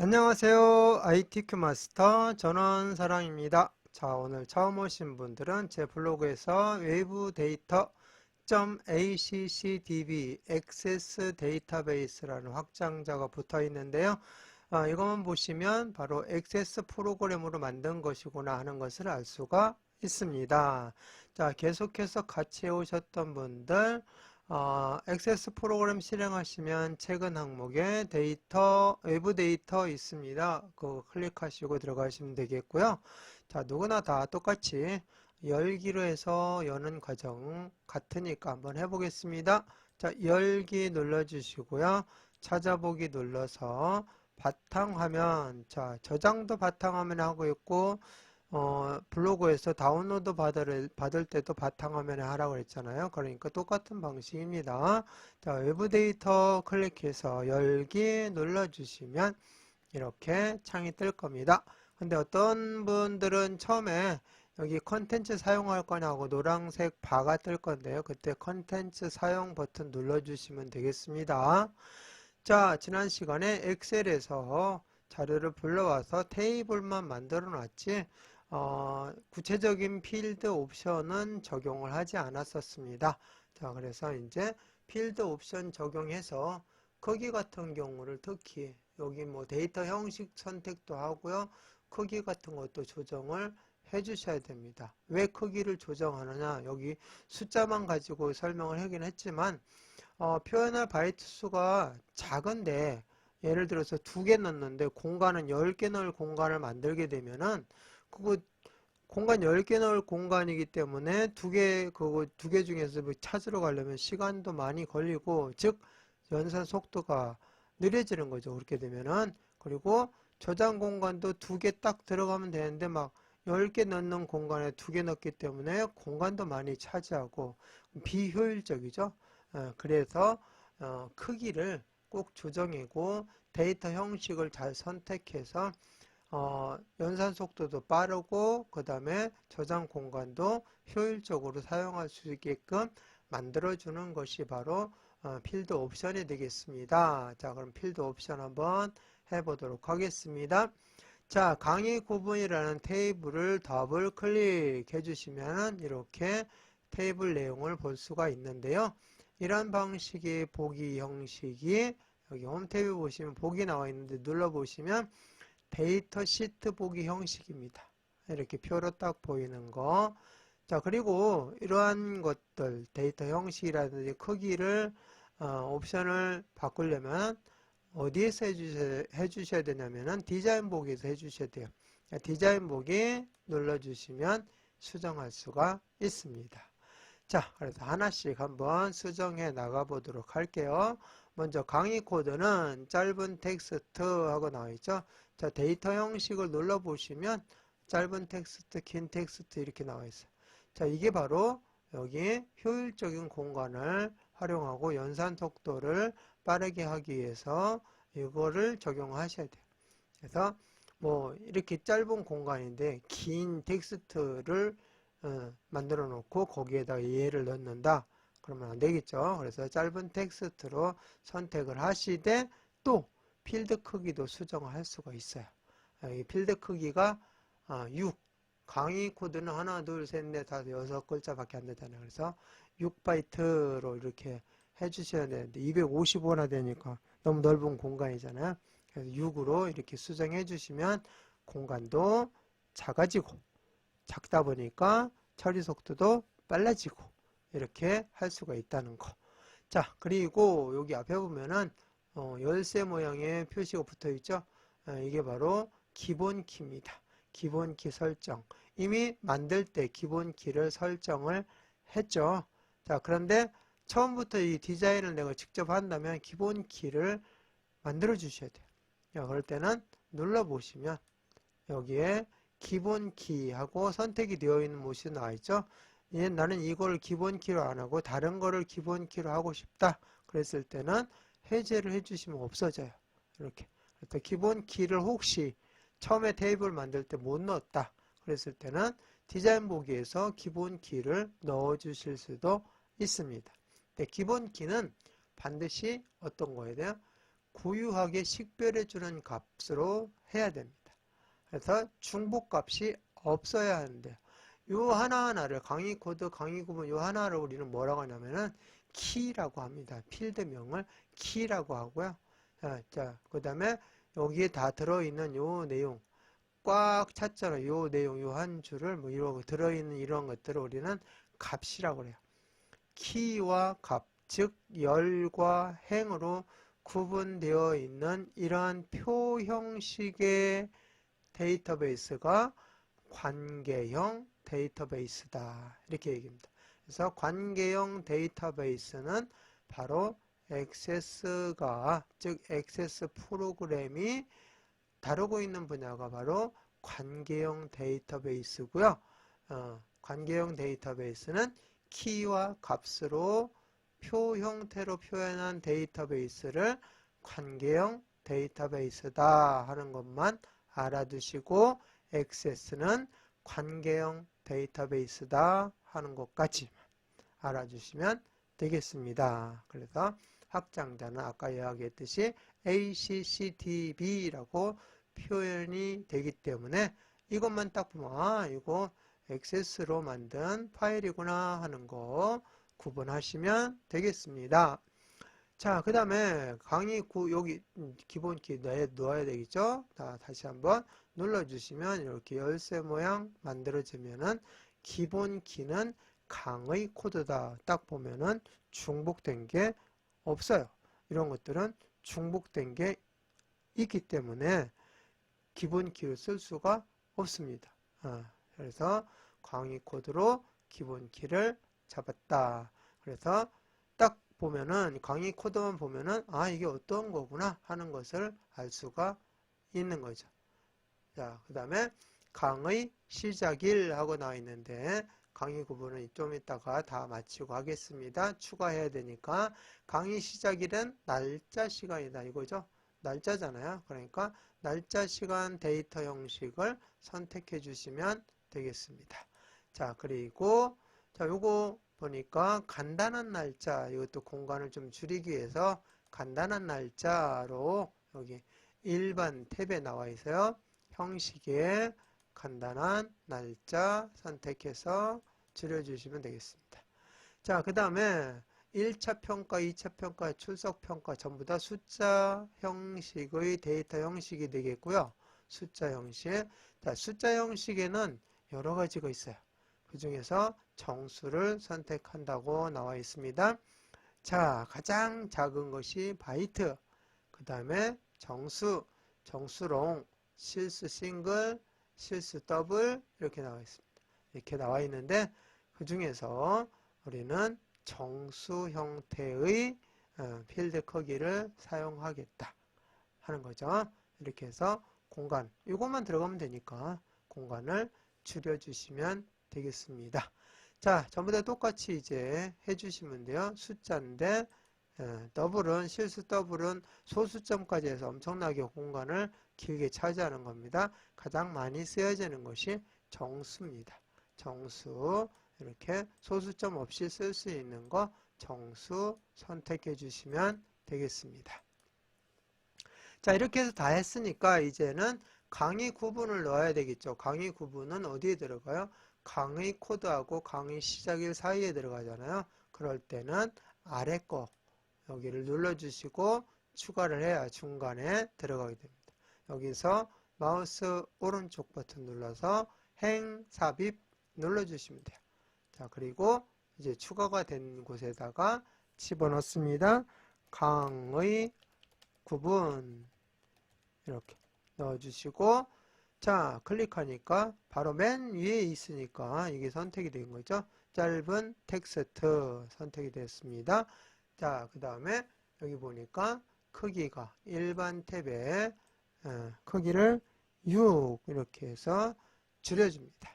안녕하세요. ITQ 마스터 전원사랑입니다. 자, 오늘 처음 오신 분들은 제 블로그에서 외부 데이터 .accdb 액세스 데이터베이스라는 확장자가 붙어 있는데요. 이것만 보시면 바로 액세스 프로그램으로 만든 것이구나 하는 것을 알 수가 있습니다. 자, 계속해서 같이 오셨던 분들, 액세스 프로그램 실행하시면 최근 항목에 데이터, 외부 데이터 있습니다. 그거 클릭하시고 들어가시면 되겠고요. 자, 누구나 다 똑같이 열기로 해서 여는 과정 같으니까 한번 해보겠습니다. 자, 열기 눌러주시고요. 찾아보기 눌러서 바탕화면, 자, 저장도 바탕화면에 하고 있고, 블로그에서 다운로드 받을 때도 바탕화면에 하라고 했잖아요. 그러니까 똑같은 방식입니다. 자, 외부 데이터 클릭해서 열기 눌러주시면 이렇게 창이 뜰 겁니다. 근데 어떤 분들은 처음에 여기 컨텐츠 사용할 거냐고 노란색 바가 뜰 건데요. 그때 컨텐츠 사용 버튼 눌러주시면 되겠습니다. 자, 지난 시간에 엑셀에서 자료를 불러와서 테이블만 만들어 놨지 구체적인 필드 옵션은 적용을 하지 않았었습니다. 자, 그래서 이제 필드 옵션 적용해서 크기 같은 경우를 특히 여기 뭐 데이터 형식 선택도 하고요. 크기 같은 것도 조정을 해 주셔야 됩니다. 왜 크기를 조정하느냐? 여기 숫자만 가지고 설명을 하긴 했지만 표현할 바이트 수가 작은데 예를 들어서 2개 넣는데 공간은 10개 넣을 공간을 만들게 되면은 그거 공간 10개 넣을 공간이기 때문에 그거 2개 중에서 뭐 찾으러 가려면 시간도 많이 걸리고 즉 연산 속도가 느려지는 거죠. 그렇게 되면은 그리고 저장 공간도 2개 딱 들어가면 되는데 막 10개 넣는 공간에 2개 넣기 때문에 공간도 많이 차지하고 비효율적이죠. 그래서 크기를 꼭 조정하고 데이터 형식을 잘 선택해서 연산 속도도 빠르고 그 다음에 저장 공간도 효율적으로 사용할 수 있게끔 만들어주는 것이 바로 필드 옵션이 되겠습니다. 자, 그럼 필드 옵션 한번 해보도록 하겠습니다. 자, 강의 구분이라는 테이블을 더블 클릭해 주시면 이렇게 테이블 내용을 볼 수가 있는데요. 이런 방식의 보기 형식이 여기 홈 탭에 보시면 보기 나와 있는데 눌러보시면 데이터 시트 보기 형식입니다. 이렇게 표로 딱 보이는 거. 자, 그리고 이러한 것들 데이터 형식이라든지 크기를 옵션을 바꾸려면 어디에서 해주셔야 되냐면은 디자인 보기에서 해주셔야 돼요. 디자인 보기 눌러주시면 수정할 수가 있습니다. 자, 그래서 하나씩 한번 수정해 나가 보도록 할게요. 먼저 강의 코드는 짧은 텍스트 하고 나와 있죠. 자, 데이터 형식을 눌러 보시면 짧은 텍스트, 긴 텍스트 이렇게 나와 있어요. 자, 이게 바로 여기 효율적인 공간을 활용하고 연산 속도를 빠르게 하기 위해서 이거를 적용하셔야 돼요. 그래서 뭐 이렇게 짧은 공간인데 긴 텍스트를 만들어 놓고 거기에다 얘를 넣는다. 그러면 안 되겠죠. 그래서 짧은 텍스트로 선택을 하시되 또 필드 크기도 수정할 수가 있어요. 이 필드 크기가 6. 강의 코드는 하나, 둘, 셋, 넷, 다섯, 6글자밖에 안 되잖아요. 그래서 6바이트로 이렇게 해주셔야 되는데 255나 되니까 너무 넓은 공간이잖아요. 그래서 6으로 이렇게 수정해 주시면 공간도 작아지고 작다 보니까 처리 속도도 빨라지고 이렇게 할 수가 있다는 거. 자, 그리고 여기 앞에 보면은 열쇠 모양의 표시가 붙어 있죠. 이게 바로 기본 키입니다. 기본 키 설정. 이미 만들 때 기본 키를 설정을 했죠. 자, 그런데 처음부터 이 디자인을 내가 직접 한다면 기본 키를 만들어 주셔야 돼요. 자, 그럴 때는 눌러 보시면 여기에 기본 키하고 선택이 되어 있는 모습이 나와 있죠. 나는 이걸 기본 키로 안 하고 다른 거를 기본 키로 하고 싶다. 그랬을 때는 해제를 해주시면 없어져요. 이렇게. 기본 키를 혹시 처음에 테이블 만들 때 못 넣었다. 그랬을 때는 디자인 보기에서 기본 키를 넣어 주실 수도 있습니다. 기본 키는 반드시 어떤 거에 대한 고유하게 식별해주는 값으로 해야 됩니다. 그래서 중복값이 없어야 하는데요. 요 하나하나를 강의 코드, 강의 구분 요 하나를 우리는 뭐라고 하냐면은 키라고 합니다. 필드명을 키라고 하고요. 자, 그 다음에 여기에 다 들어있는 요 내용 꽉 찼잖아요. 요 내용 요 한 줄을 뭐 이러고 들어있는 이런 것들을 우리는 값이라고 그래요. 키와 값, 즉 열과 행으로 구분되어 있는 이러한 표 형식의 데이터베이스가 관계형 데이터베이스다. 이렇게 얘기합니다. 그래서 관계형 데이터베이스는 바로 액세스가, 즉 액세스 프로그램이 다루고 있는 분야가 바로 관계형 데이터베이스고요. 관계형 데이터베이스는 키와 값으로 표 형태로 표현한 데이터베이스를 관계형 데이터베이스다 하는 것만 알아두시고 액세스는 관계형 데이터베이스다 하는 것까지 알아주시면 되겠습니다. 그래서 확장자는 아까 이야기했듯이 ACCDB라고 표현이 되기 때문에 이것만 딱 보면 아 이거 액세스로 만든 파일이구나 하는 거 구분하시면 되겠습니다. 자, 그 다음에 강의 여기 기본키 넣어야 되겠죠? 다시 한번 눌러주시면 이렇게 열쇠 모양 만들어지면은 기본키는 강의 코드다. 딱 보면은 중복된 게 없어요. 이런 것들은 중복된 게 있기 때문에 기본키를 쓸 수가 없습니다. 그래서 강의 코드로 기본키를 잡았다. 그래서 딱 보면은 강의 코드만 보면은 아 이게 어떤 거구나 하는 것을 알 수가 있는 거죠. 자, 그 다음에 강의 시작일 하고 나와 있는데 강의 구분은 좀 이따가 다 마치고 하겠습니다. 추가해야 되니까 강의 시작일은 날짜 시간이다 이거죠. 날짜잖아요. 그러니까 날짜 시간 데이터 형식을 선택해 주시면 되겠습니다. 자, 그리고 자 요거 보니까 간단한 날짜, 이것도 공간을 좀 줄이기 위해서 간단한 날짜로 여기 일반 탭에 나와 있어요. 형식의 간단한 날짜 선택해서 줄여주시면 되겠습니다. 자, 그 다음에 1차 평가, 2차 평가, 출석 평가 전부 다 숫자 형식의 데이터 형식이 되겠고요. 숫자 형식. 자, 숫자 형식에는 여러 가지가 있어요. 그 중에서 정수를 선택한다고 나와 있습니다. 자, 가장 작은 것이 바이트, 그 다음에 정수, 정수롱, 실수 싱글, 실수 더블 이렇게 나와 있습니다. 이렇게 나와 있는데 그 중에서 우리는 정수 형태의 필드 크기를 사용하겠다 하는 거죠. 이렇게 해서 공간, 이것만 들어가면 되니까 공간을 줄여주시면 되겠습니다. 자, 전부 다 똑같이 이제 해주시면 돼요. 숫자인데 더블은 실수 더블은 소수점까지 해서 엄청나게 공간을 길게 차지하는 겁니다. 가장 많이 쓰여지는 것이 정수입니다. 정수 이렇게 소수점 없이 쓸 수 있는 거 정수 선택해 주시면 되겠습니다. 자, 이렇게 해서 다 했으니까 이제는 강의 구분을 넣어야 되겠죠. 강의 구분은 어디에 들어가요? 강의 코드하고 강의 시작일 사이에 들어가잖아요. 그럴 때는 아래 거 여기를 눌러주시고 추가를 해야 중간에 들어가게 됩니다. 여기서 마우스 오른쪽 버튼 눌러서 행 삽입 눌러주시면 돼요. 자, 그리고 이제 추가가 된 곳에다가 집어넣습니다. 강의 구분 이렇게 넣어주시고 자, 클릭하니까 바로 맨 위에 있으니까 이게 선택이 된 거죠. 짧은 텍스트 선택이 됐습니다. 자, 그 다음에 여기 보니까 크기가 일반 탭에 크기를 6 이렇게 해서 줄여줍니다.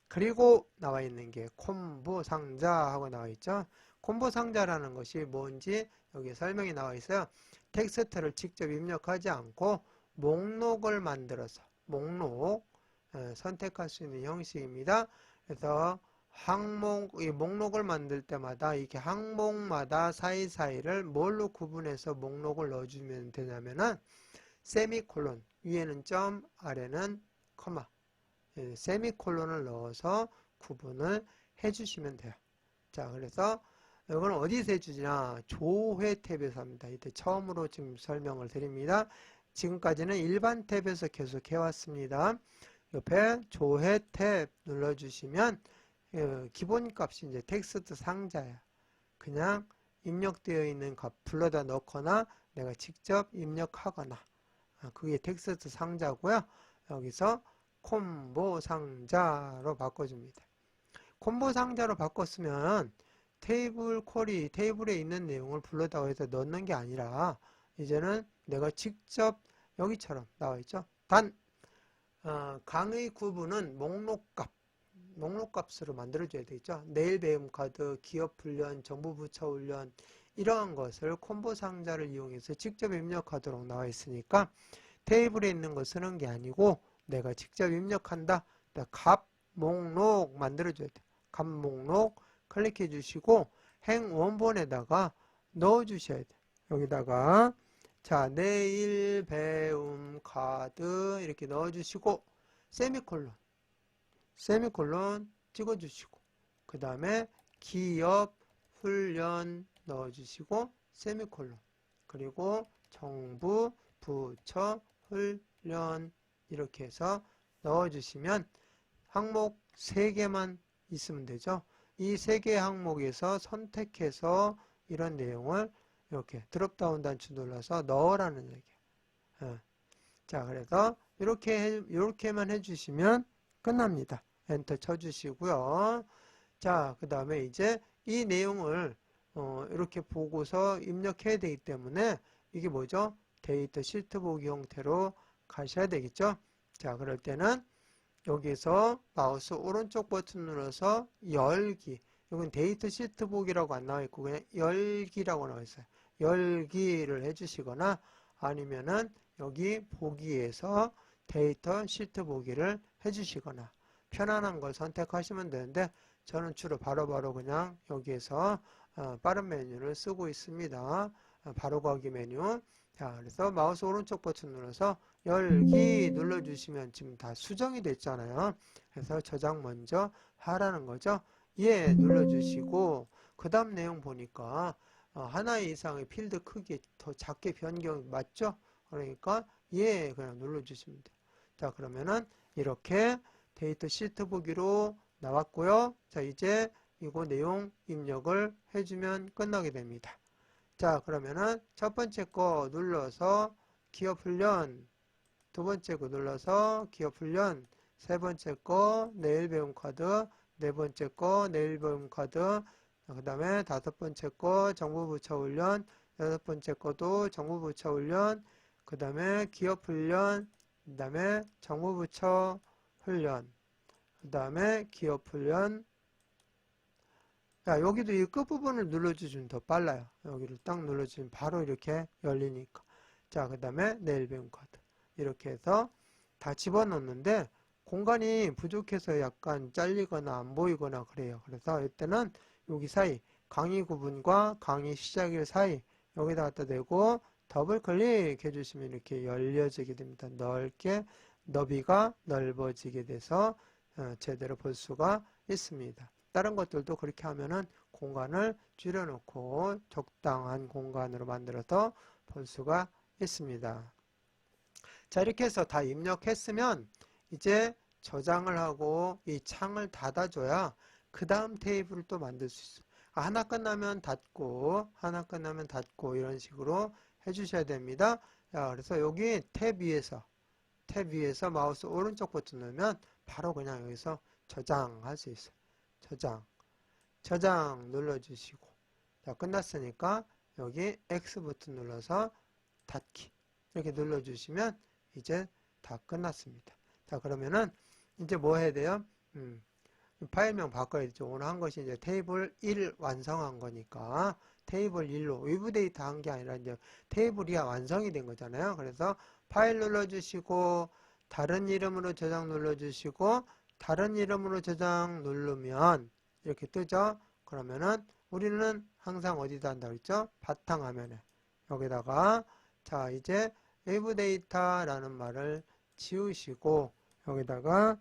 그리고 나와 있는 게 콤보 상자 하고 나와 있죠. 콤보 상자라는 것이 뭔지 여기 설명이 나와 있어요. 텍스트를 직접 입력하지 않고 목록을 만들어서 목록 선택할 수 있는 형식입니다. 그래서 항목, 이 목록을 만들 때마다 이렇게 항목마다 사이사이를 뭘로 구분해서 목록을 넣어주면 되냐면은 세미콜론, 위에는 점, 아래는 커마, 세미콜론을 넣어서 구분을 해주시면 돼요. 자, 그래서 이건 어디서 해주냐? 조회 탭에서 합니다. 이때 처음으로 지금 설명을 드립니다. 지금까지는 일반 탭에서 계속 해왔습니다. 옆에 조회 탭 눌러주시면 기본값이 이제 텍스트 상자야. 그냥 입력되어 있는 값 불러다 넣거나 내가 직접 입력하거나 그게 텍스트 상자고요. 여기서 콤보 상자로 바꿔줍니다. 콤보 상자로 바꿨으면 테이블 쿼리, 테이블에 있는 내용을 불러다가 해서 넣는 게 아니라 이제는 내가 직접 여기처럼 나와있죠. 단 강의 구분은 목록값으로 만들어줘야 되겠죠. 내일 배움 카드, 기업 훈련, 정부 부처 훈련 이러한 것을 콤보 상자를 이용해서 직접 입력하도록 나와 있으니까 테이블에 있는 거 쓰는 게 아니고 내가 직접 입력한다. 값 목록 만들어줘야 돼. 값 목록 클릭해 주시고 행 원본에다가 넣어 주셔야 돼. 여기다가 자 내일 배움 카드 이렇게 넣어 주시고 세미콜론 찍어 주시고 그 다음에 기업 훈련 넣어 주시고 세미콜론 그리고 정부 부처 훈련 이렇게 해서 넣어 주시면 항목 3개만 있으면 되죠. 이 3개 항목에서 선택해서 이런 내용을 이렇게 드롭다운 단추 눌러서 넣으라는 얘기예요. 자, 그래서 이렇게만 해주시면 끝납니다. 엔터 쳐주시고요. 자, 그 다음에 이제 이 내용을 이렇게 보고서 입력해야 되기 때문에 이게 뭐죠? 데이터 시트 보기 형태로 가셔야 되겠죠? 자, 그럴 때는 여기서 마우스 오른쪽 버튼 눌러서 열기. 여긴 데이터 시트 보기라고 안 나와 있고 그냥 열기라고 나와 있어요. 열기를 해주시거나 아니면은 여기 보기에서 데이터 시트 보기를 해주시거나 편안한 걸 선택하시면 되는데 저는 주로 바로바로 그냥 여기에서 빠른 메뉴를 쓰고 있습니다. 바로 가기 메뉴. 자, 그래서 마우스 오른쪽 버튼 눌러서 열기 눌러주시면 지금 다 수정이 됐잖아요. 그래서 저장 먼저 하라는 거죠. 예 눌러주시고 그 다음 내용 보니까 하나 이상의 필드 크기 더 작게 변경 맞죠? 그러니까 예 그냥 눌러주시면 돼요. 자, 그러면은 이렇게 데이터 시트 보기로 나왔고요. 자, 이제 이거 내용 입력을 해주면 끝나게 됩니다. 자, 그러면은 첫 번째 거 눌러서 기업 훈련, 두 번째 거 눌러서 기업 훈련, 세 번째 거 내일 배움 카드, 네 번째 거 내일 배움 카드, 그 다음에 다섯 번째 거 정부 부처 훈련, 여섯 번째 거도 정부 부처 훈련, 그 다음에 기업 훈련, 그 다음에 정부 부처 훈련, 그 다음에 기업 훈련. 자, 여기도 이 끝부분을 눌러주시면 더 빨라요. 여기를 딱 눌러주시면 바로 이렇게 열리니까. 자, 그 다음에 내일 배움 카드. 이렇게 해서 다 집어넣는데 공간이 부족해서 약간 잘리거나 안 보이거나 그래요. 그래서 이때는 여기 사이 강의 구분과 강의 시작일 사이 여기다 갖다 대고 더블 클릭 해주시면 이렇게 열려지게 됩니다. 넓게 너비가 넓어지게 돼서 제대로 볼 수가 있습니다. 다른 것들도 그렇게 하면은 공간을 줄여놓고 적당한 공간으로 만들어서 볼 수가 있습니다. 자, 이렇게 해서 다 입력했으면 이제 저장을 하고 이 창을 닫아줘야 그 다음 테이블을 또 만들 수 있어요. 하나 끝나면 닫고 하나 끝나면 닫고 이런 식으로 해주셔야 됩니다. 자, 그래서 여기 탭 위에서 마우스 오른쪽 버튼 누르면 바로 그냥 여기서 저장할 수 있어요. 저장 눌러주시고 자, 끝났으니까 여기 X 버튼 눌러서 닫기 이렇게 눌러주시면 이제 다 끝났습니다. 자, 그러면은 이제 뭐 해야 돼요? 파일명 바꿔야 되죠. 오늘 한 것이 이제 테이블 1 완성한 거니까 테이블 1로 외부 데이터 한 게 아니라 이제 테이블 2가 완성이 된 거잖아요. 그래서 파일 눌러주시고 다른 이름으로 저장 눌러주시고 다른 이름으로 저장 누르면 이렇게 뜨죠. 그러면은 우리는 항상 어디다 한다고 했죠? 바탕화면에. 여기다가 자 이제 외부 데이터라는 말을 지우시고 여기다가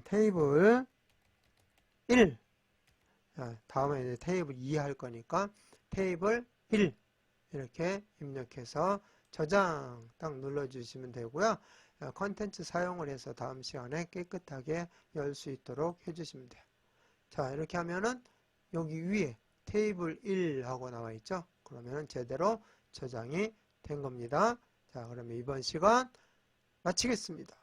테이블 1 다음에 이제 테이블 2 할 거니까 테이블 1 이렇게 입력해서 저장 딱 눌러주시면 되고요. 컨텐츠 사용을 해서 다음 시간에 깨끗하게 열 수 있도록 해주시면 돼요. 자 이렇게 하면은 여기 위에 테이블 1 하고 나와 있죠. 그러면은 제대로 저장이 된 겁니다. 자 그러면 이번 시간 마치겠습니다.